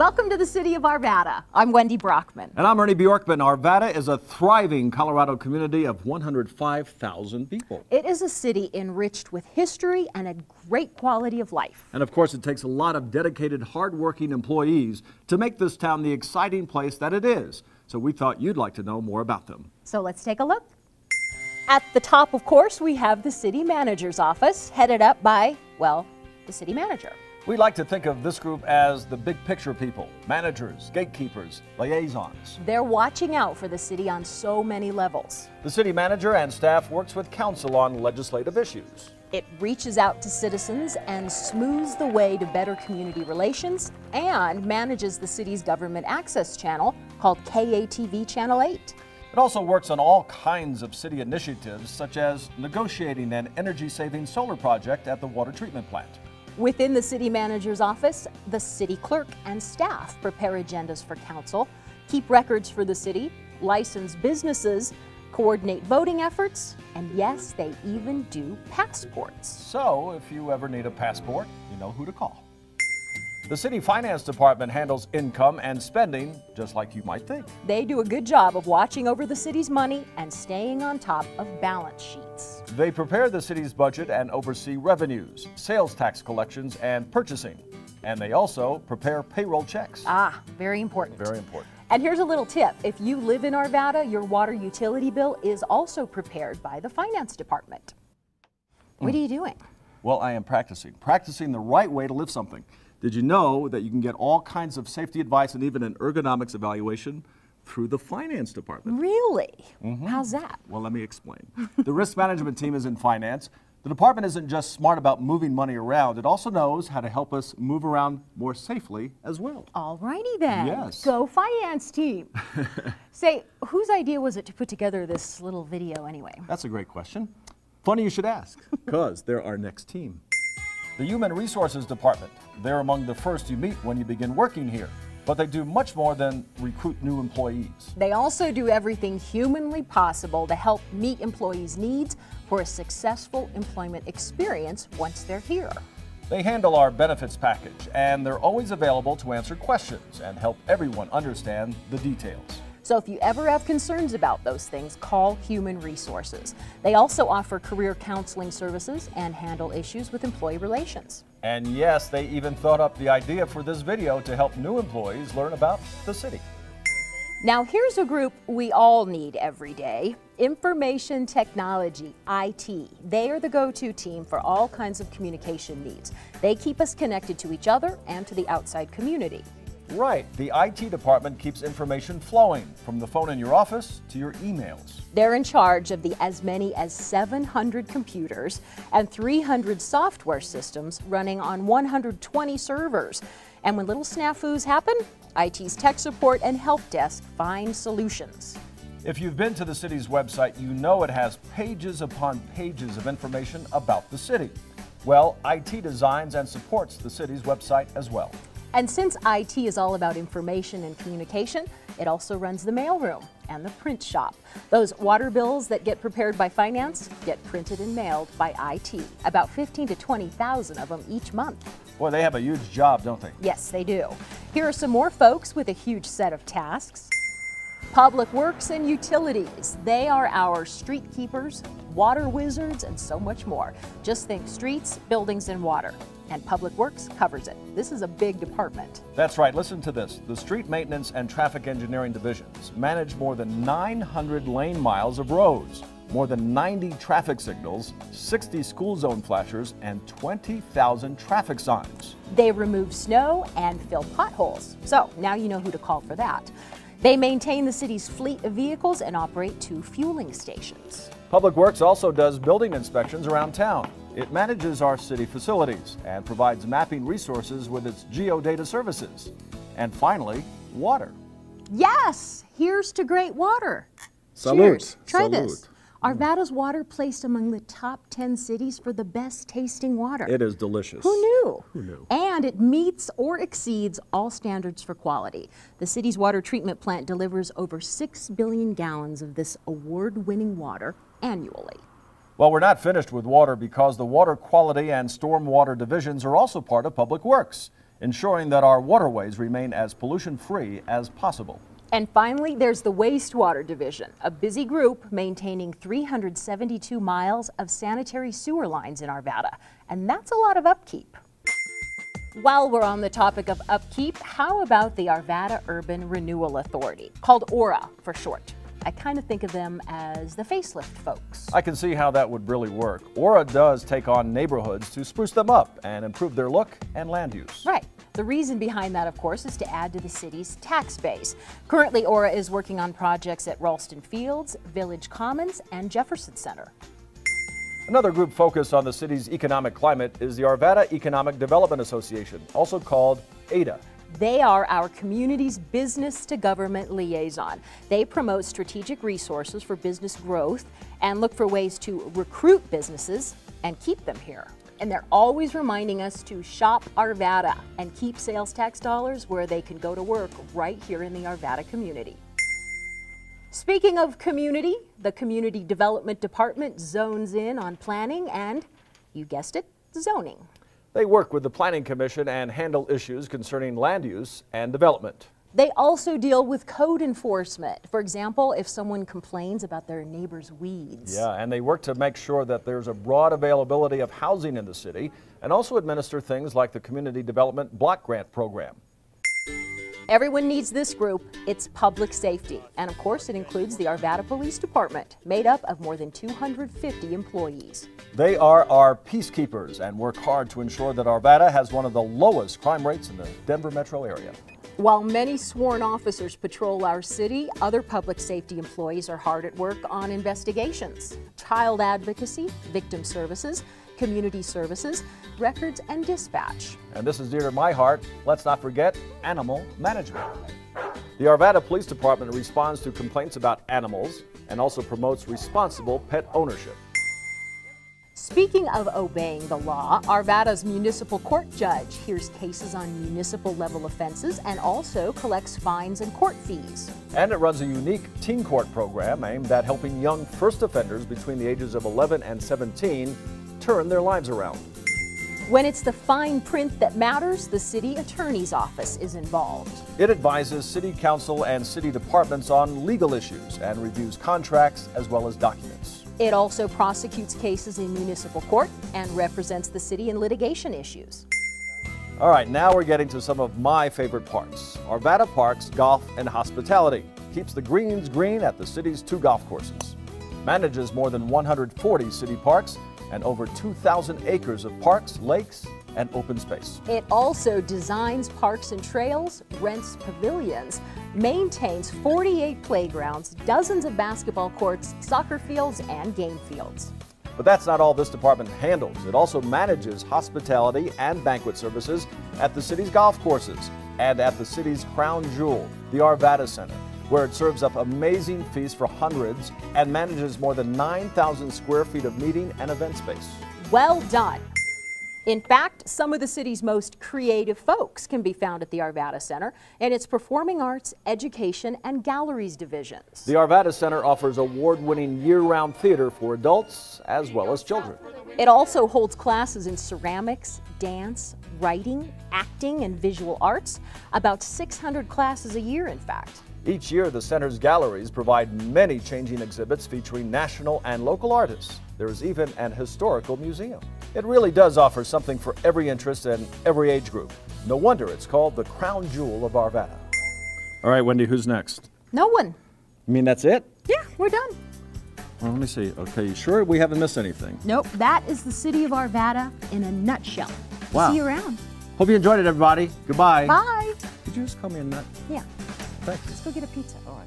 Welcome to the City of Arvada. I'm Wendy Brockman. And I'm Ernie Bjorkman. Arvada is a thriving Colorado community of 105,000 people. It is a city enriched with history and a great quality of life. And of course, it takes a lot of dedicated, hard-working employees to make this town the exciting place that it is. So we thought you'd like to know more about them. So let's take a look. At the top, of course, we have the city manager's office, headed up by, well, the city manager. We like to think of this group as the big picture people, managers, gatekeepers, liaisons. They're watching out for the city on so many levels. The city manager and staff works with council on legislative issues. It reaches out to citizens and smooths the way to better community relations and manages the city's government access channel called KATV Channel 8. It also works on all kinds of city initiatives, such as negotiating an energy-saving solar project at the water treatment plant. Within the city manager's office, the city clerk and staff prepare agendas for council, keep records for the city, license businesses, coordinate voting efforts, and yes, they even do passports. So, if you ever need a passport, you know who to call. The City Finance Department handles income and spending, just like you might think. They do a good job of watching over the city's money and staying on top of balance sheets. They prepare the city's budget and oversee revenues, sales tax collections, and purchasing. And they also prepare payroll checks. Ah, very important. Very important. And here's a little tip. If you live in Arvada, your water utility bill is also prepared by the Finance Department. What are you doing? Well, I am practicing the right way to lift something. Did you know that you can get all kinds of safety advice and even an ergonomics evaluation through the Finance Department? Really? How's that? Well, let me explain. The risk management team is in finance. The department isn't just smart about moving money around, it also knows how to help us move around more safely as well. All righty then. Yes. Go Finance team. Say, whose idea was it to put together this little video anyway? That's a great question. Funny you should ask, because they're our next team. The Human Resources Department. They're among the first you meet when you begin working here, but they do much more than recruit new employees. They also do everything humanly possible to help meet employees' needs for a successful employment experience once they're here. They handle our benefits package, and they're always available to answer questions and help everyone understand the details. So if you ever have concerns about those things, call Human Resources. They also offer career counseling services and handle issues with employee relations. And yes, they even thought up the idea for this video to help new employees learn about the city. Now here's a group we all need every day. Information technology, IT. They are the go-to team for all kinds of communication needs. They keep us connected to each other and to the outside community. Right. The IT department keeps information flowing from the phone in your office to your emails. They're in charge of the as many as 700 computers and 300 software systems running on 120 servers. And when little snafus happen, IT's tech support and help desk find solutions. If you've been to the city's website, you know it has pages upon pages of information about the city. Well, IT designs and supports the city's website as well. And since IT is all about information and communication, it also runs the mailroom and the print shop. Those water bills that get prepared by finance get printed and mailed by IT. About 15 to 20,000 of them each month. Boy, they have a huge job, don't they? Yes, they do. Here are some more folks with a huge set of tasks. Public Works and Utilities. They are our street keepers, water wizards, and so much more. Just think streets, buildings, and water. And Public Works covers it. This is a big department. That's right. Listen to this. The Street Maintenance and Traffic Engineering Divisions manage more than 900 lane miles of roads, more than 90 traffic signals, 60 school zone flashers, and 20,000 traffic signs. They remove snow and fill potholes. So now you know who to call for that. They maintain the city's fleet of vehicles and operate 2 fueling stations. Public Works also does building inspections around town. It manages our city facilities and provides mapping resources with its geodata services. And finally, water. Yes, here's to great water. Salute. Cheers. Try Salute. this. Arvada's water placed among the top 10 cities for the best tasting water. It is delicious. Who knew? Who knew? And it meets or exceeds all standards for quality. The city's water treatment plant delivers over 6 billion gallons of this award-winning water annually. Well, we're not finished with water because the Water Quality and Stormwater Divisions are also part of Public Works. ensuring that our waterways remain as pollution-free as possible. And finally, there's the Wastewater Division, a busy group maintaining 372 miles of sanitary sewer lines in Arvada. And that's a lot of upkeep. While we're on the topic of upkeep, how about the Arvada Urban Renewal Authority, called AURA for short? I kind of think of them as the facelift folks. I can see how that would really work. AURA does take on neighborhoods to spruce them up and improve their look and land use. Right. The reason behind that, of course, is to add to the city's tax base. Currently, AURA is working on projects at Ralston Fields, Village Commons, and Jefferson Center. Another group focused on the city's economic climate is the Arvada Economic Development Association, also called AEDA. They are our community's business-to-government liaison. They promote strategic resources for business growth and look for ways to recruit businesses and keep them here. And they're always reminding us to shop Arvada and keep sales tax dollars where they can go to work right here in the Arvada community. Speaking of community, the Community Development Department zones in on planning and, you guessed it, zoning. They work with the Planning Commission and handle issues concerning land use and development. They also deal with code enforcement. For example, if someone complains about their neighbor's weeds. Yeah, and they work to make sure that there's a broad availability of housing in the city and also administer things like the Community Development Block Grant Program. Everyone needs this group. It's public safety. And of course, it includes the Arvada Police Department, made up of more than 250 employees. They are our peacekeepers and work hard to ensure that Arvada has one of the lowest crime rates in the Denver metro area. While many sworn officers patrol our city, other public safety employees are hard at work on investigations, child advocacy, victim services, community services, records, and dispatch. And this is dear to my heart. Let's not forget animal management. The Arvada Police Department responds to complaints about animals and also promotes responsible pet ownership. Speaking of obeying the law, Arvada's municipal court judge hears cases on municipal level offenses and also collects fines and court fees. And it runs a unique teen court program aimed at helping young first offenders between the ages of 11 and 17 turn their lives around. When it's the fine print that matters, the city attorney's office is involved. It advises city council and city departments on legal issues and reviews contracts as well as documents. It also prosecutes cases in municipal court and represents the city in litigation issues. All right, now we're getting to some of my favorite parts. Arvada Parks Golf and Hospitality keeps the greens green at the city's 2 golf courses. Manages more than 140 city parks and over 2,000 acres of parks, lakes, and open space. It also designs parks and trails, rents pavilions, maintains 48 playgrounds, dozens of basketball courts, soccer fields, and game fields. But that's not all this department handles. It also manages hospitality and banquet services at the city's golf courses and at the city's crown jewel, the Arvada Center, where it serves up amazing feasts for hundreds and manages more than 9,000 square feet of meeting and event space. Well done. In fact, some of the city's most creative folks can be found at the Arvada Center and its Performing Arts, Education, and Galleries divisions. The Arvada Center offers award-winning year-round theater for adults as well as children. It also holds classes in ceramics, dance, writing, acting, and visual arts, about 600 classes a year, in fact. Each year, the center's galleries provide many changing exhibits featuring national and local artists. There is even an historical museum. It really does offer something for every interest and every age group. No wonder it's called the crown jewel of Arvada. All right, Wendy, who's next? No one. You mean that's it? Yeah, we're done. Well, let me see. Okay, you sure we haven't missed anything? Nope, that is the city of Arvada in a nutshell. Wow. See you around. Hope you enjoyed it, everybody. Goodbye. Bye. Did you just call me a nut? Yeah. Thanks. Let's go get a pizza. All right.